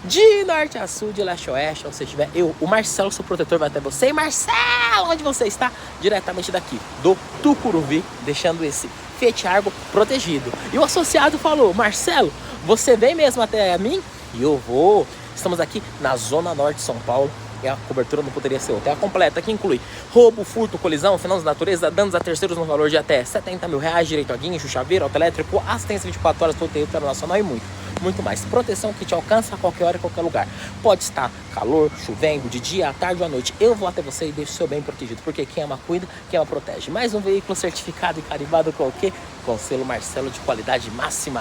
de norte a sul, de leste a oeste, onde você estiver. Eu, o Marcelo, seu protetor, vai até você. E Marcelo, onde você está? Diretamente daqui, do Tucuruvi, deixando esse Fiat Argo protegido. E o associado falou: Marcelo, você vem mesmo até mim? E eu vou. Estamos aqui na zona norte de São Paulo. E a cobertura não poderia ser outra. É a completa, que inclui roubo, furto, colisão, fenômenos da natureza, danos a terceiros no valor de até R$70 mil, direito a guincho, chaveiro, autoelétrico, assistência 24 horas, todo o território nacional e muito mais. Proteção que te alcança a qualquer hora e qualquer lugar. Pode estar calor, chovendo, de dia, à tarde ou à noite. Eu vou até você e deixo o seu bem protegido. Porque quem ama cuida, quem ama protege. Mais um veículo certificado e carimbado com o quê? Com o selo Marcelo de qualidade máxima.